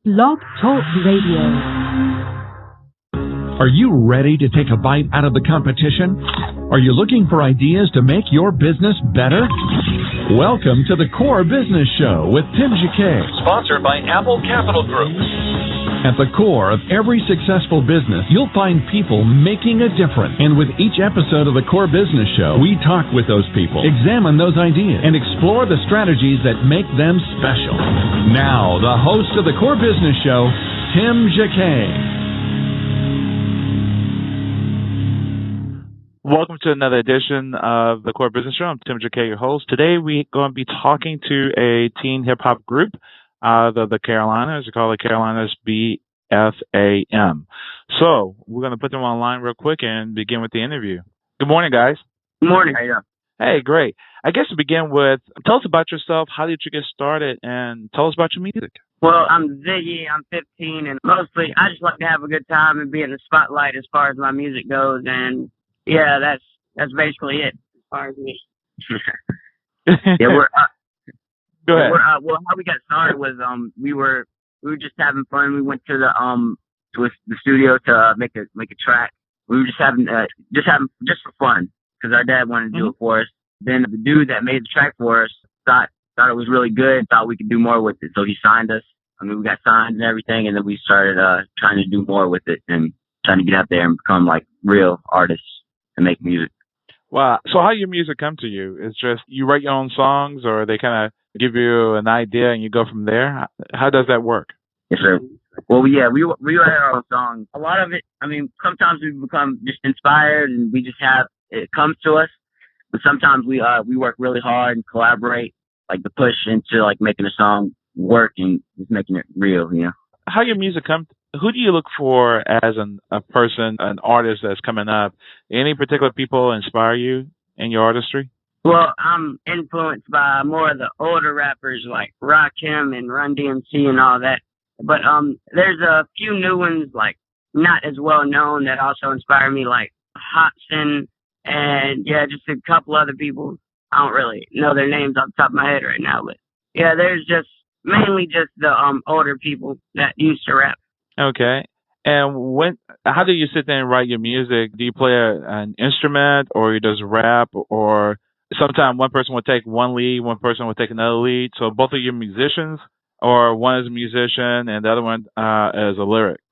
Blog Talk Radio. Are you ready to take a bite out of the competition? Are you looking for ideas to make your business better? Welcome to the Core Business Show with Tim Jacquet, sponsored by Apple Capital Group. At the core of every successful business, you'll find people making a difference. And with each episode of the Core Business Show, we talk with those people, examine those ideas, and explore the strategies that make them special. Now, the host of the Core Business Show, Tim Jacquet. Welcome to another edition of the Core Business Show. I'm Tim Jacquet, your host. Today we're going to be talking to a teen hip-hop group, the Carolinas. We call it Carolinas BFAM. So we're going to put them online real quick and begin with the interview. Good morning, guys. Good morning. How you doing? Hey, great. I guess to begin with, tell us about yourself. How did you get started? And tell us about your music. Well, I'm Ziggy. I'm 15, and mostly I just like to have a good time and be in the spotlight as far as my music goes. And yeah, that's basically it as far as me. Yeah, we're Go ahead. well, how we got started was we were just having fun. We went to the studio to make a track. We were just having for fun because our dad wanted to do it for us. Then the dude that made the track for us thought it was really good, thought we could do more with it, so he signed us. I mean, we got signed and everything, and then we started trying to do more with it and trying to get out there and become like real artists and make music. Wow. So how your music come to you? It's just you write your own songs, or they kind of give you an idea and you go from there? How does that work? Yes, sir. Well, yeah, we write our own songs. A lot of it, I mean, sometimes we become just inspired and we just have it comes to us. But sometimes we work really hard and collaborate, like to push into like making a song work and just making it real, you know. How your music come? Who do you look for as a person, an artist that's coming up? Any particular people inspire you in your artistry? Well, I'm influenced by more of the older rappers like Rakim and Run DMC and all that. But there's a few new ones like not as well known that also inspire me, like Hobson and yeah, just a couple other people. I don't really know their names off the top of my head right now, but yeah, there's just mainly just the older people that used to rap. Okay. And how do you sit there and write your music? Do you play an instrument, or you just rap, or sometimes one person will take one lead, one person will take another lead? So both of you musicians, or one is a musician and the other one is a lyrics?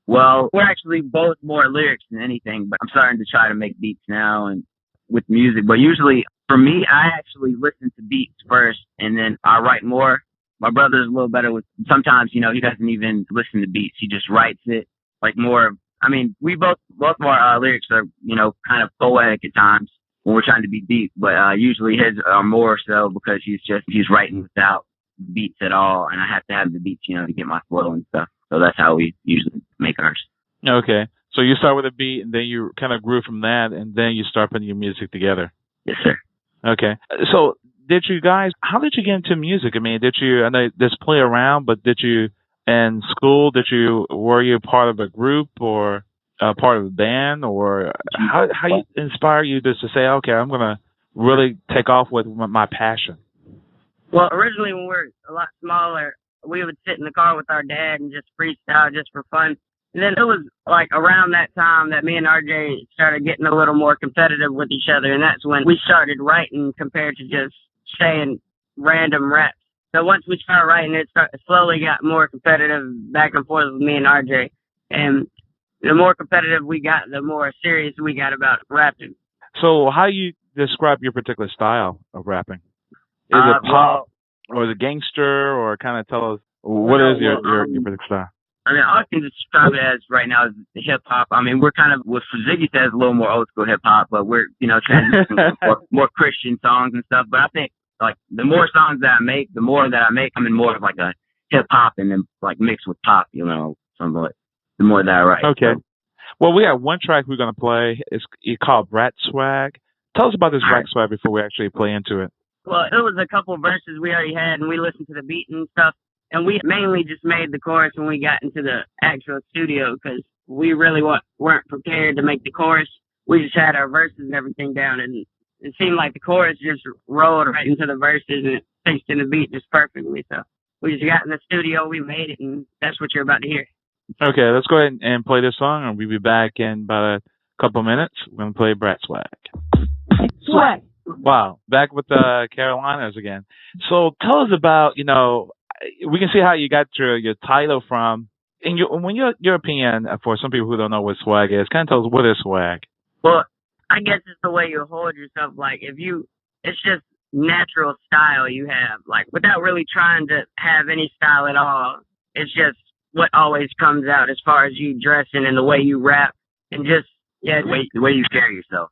Well, we're actually both more lyrics than anything, but I'm starting to try to make beats now and with music. But usually for me, I actually listen to beats first and then I write more. My brother's a little better with, sometimes, you know, he doesn't even listen to beats. He just writes it like more. I mean, we both of our lyrics are, you know, kind of poetic at times when we're trying to be deep, but usually his are more so because he's writing without beats at all. And I have to have the beats, you know, to get my flow and stuff. So that's how we usually make ours. Okay. So you start with a beat and then you kind of grew from that and then you start putting your music together. Yes, sir. Okay. So how did you get into music? I mean, I know this play around, but in school, were you part of a group or part of a band, or how you inspire you just to say, okay, I'm going to really take off with my passion? Well, originally when we were a lot smaller, we would sit in the car with our dad and just freestyle just for fun. And then it was like around that time that me and RJ started getting a little more competitive with each other. And that's when we started writing compared to just saying random raps. So once we started writing, it slowly got more competitive back and forth with me and RJ. And the more competitive we got, the more serious we got about rapping. So how do you describe your particular style of rapping? Is it pop, or is it gangster, or kind of tell us what is your particular style? I mean, all I can describe it as right now is hip hop. I mean, we're kind of what Ziggy says, a little more old school hip hop, but we're, you know, transitioning to more Christian songs and stuff. But I think like the more songs that I make, I'm in more of like a hip hop and then like mixed with pop, you know, somewhat. The more that I write. Okay. So. Well, we have one track we're going to play. It's called Rat Swag. Tell us about this Rat Swag before we actually play into it. Well, it was a couple of verses we already had, and we listened to the beat and stuff. And we mainly just made the chorus when we got into the actual studio because we really weren't prepared to make the chorus. We just had our verses and everything down, and it seemed like the chorus just rolled right into the verses and it fixed in the beat just perfectly. So we just got in the studio, we made it, and that's what you're about to hear. Okay, let's go ahead and play this song, and we'll be back in about a couple minutes. We're going to play Brat Swag. Swag. Wow, back with the Carolinas again. So tell us about, we can see how you got your title from. And when your opinion, for some people who don't know what swag is, kind of tell us what is swag. Well, I guess it's the way you hold yourself. Like, it's just natural style you have, like, without really trying to have any style at all. It's just what always comes out as far as you dressing and the way you rap and just, the way you carry yourself.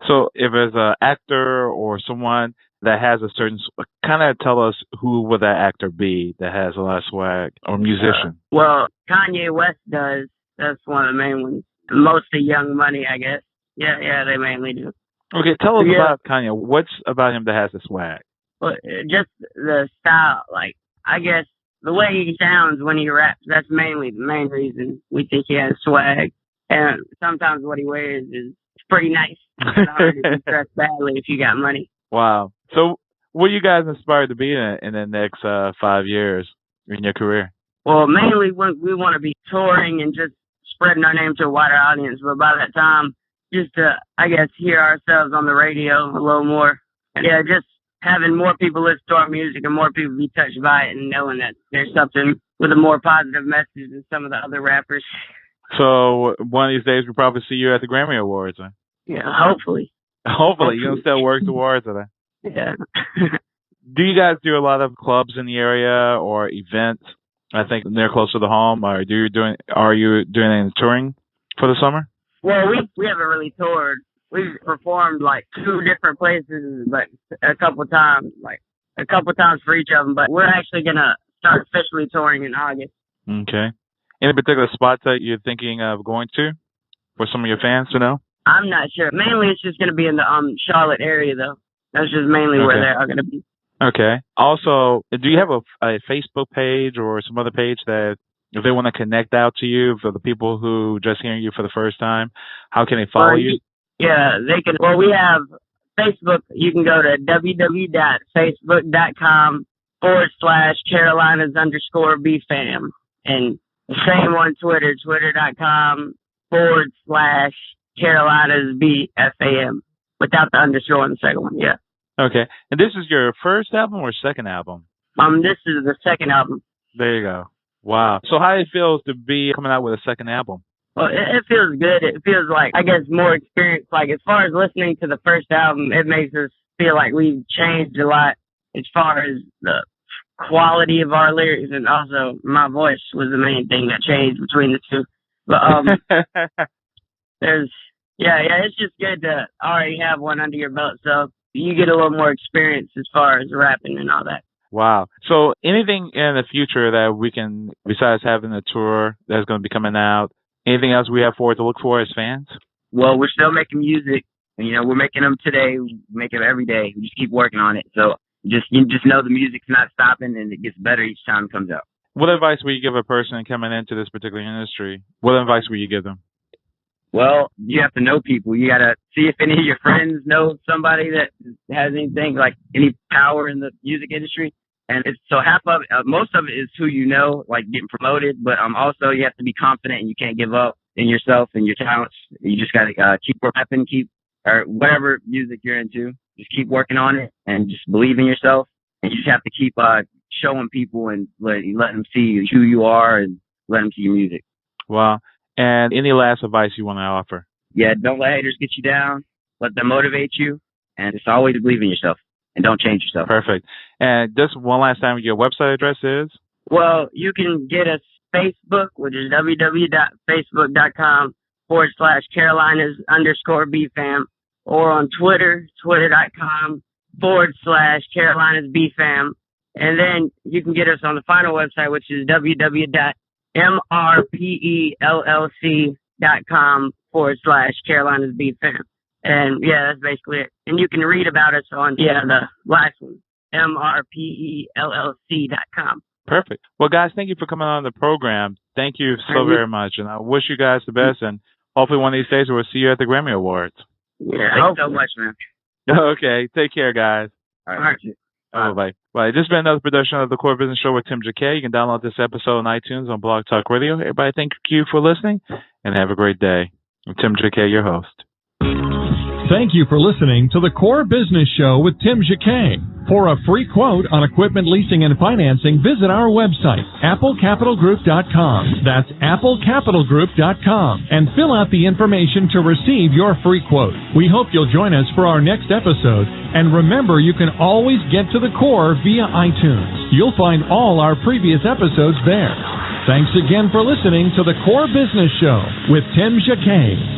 So if there's an actor or someone that has a certain, kind of tell us who would that actor be that has a lot of swag, or musician? Well, Kanye West does. That's one of the main ones. Most of Young Money, I guess. Yeah, they mainly do. Okay, tell us about Kanye. What's about him that has the swag? Well, just the style. Like, I guess the way he sounds when he raps, that's mainly the main reason we think he has swag. And sometimes what he wears is pretty nice. It's hard to be dressed badly if you got money. Wow. So what are you guys inspired to be in the next 5 years in your career? Well, mainly we want to be touring and just spreading our name to a wider audience. But by that time, just to, I guess, hear ourselves on the radio a little more. Yeah, just having more people listen to our music and more people be touched by it and knowing that there's something with a more positive message than some of the other rappers. So one of these days we'll probably see you at the Grammy Awards. Huh? Yeah, hopefully. Hopefully. You're going to still work towards it. Yeah. Do you guys do a lot of clubs in the area or events? I think they're closer to home. Or are you doing any touring for the summer? Well, we haven't really toured. We've performed like 2 different places, but a couple times for each of them. But we're actually gonna start officially touring in August. Okay. Any particular spots that you're thinking of going to for some of your fans to know? I'm not sure. Mainly, it's just gonna be in the Charlotte area, though. That's just mainly where they are gonna be. Okay. Also, do you have a Facebook page or some other page that if they want to connect out to you, for the people who just hearing you for the first time, how can they follow you? Yeah, they can. Well, we have Facebook. You can go to www.facebook.com/Carolinas_BFAM. And the same on Twitter, twitter.com/CarolinasBFAM. Without the underscore on the second one, yeah. Okay. And this is your first album or second album? This is the second album. There you go. Wow. So how it feels to be coming out with a second album? Well, it feels good. It feels like, I guess, more experience. Like, as far as listening to the first album, it makes us feel like we've changed a lot as far as the quality of our lyrics, and also my voice was the main thing that changed between the two. But it's just good to already have one under your belt, so you get a little more experience as far as rapping and all that. Wow. So anything in the future that we can, besides having a tour that's going to be coming out, anything else we have forward to look for as fans? Well, we're still making music. And, we're making them today. We make them every day. We just keep working on it. So you just know the music's not stopping, and it gets better each time it comes out. What advice would you give a person coming into this particular industry? What advice would you give them? Well, you have to know people. You got to see if any of your friends know somebody that has anything, like any power in the music industry. And so most of it is who you know, like getting promoted. But also you have to be confident, and you can't give up in yourself and your talents. You just got to keep rapping, or whatever music you're into. Just keep working on it and just believe in yourself. And you just have to keep showing people and let them see who you are and let them see your music. Wow. And any last advice you want to offer? Yeah, don't let haters get you down. Let them motivate you. And just always believe in yourself. And don't change yourself. Perfect. And just one last time, your website address is? Well, you can get us Facebook, which is www.facebook.com/Carolinas_BFAM, or on Twitter, twitter.com/CarolinasBFAM. And then you can get us on the final website, which is www.mrpellc.com/CarolinasBFAM. And yeah, that's basically it. And you can read about us on the last one, mrpellc.com. Perfect. Well, guys, thank you for coming on the program. Thank you so very much. And I wish you guys the best. And hopefully one of these days we'll see you at the Grammy Awards. Yeah, thanks so much, man. Okay. Take care, guys. All right. Bye. Bye. This has been another production of the Core Business Show with Tim Jacquet. You can download this episode on iTunes on Blog Talk Radio. Everybody, thank you for listening, and have a great day. I'm Tim Jacquet, your host. Thank you for listening to the Core Business Show with Tim Jacquet. For a free quote on equipment leasing and financing, visit our website, applecapitalgroup.com. That's applecapitalgroup.com. And fill out the information to receive your free quote. We hope you'll join us for our next episode. And remember, you can always get to the core via iTunes. You'll find all our previous episodes there. Thanks again for listening to the Core Business Show with Tim Jacquet.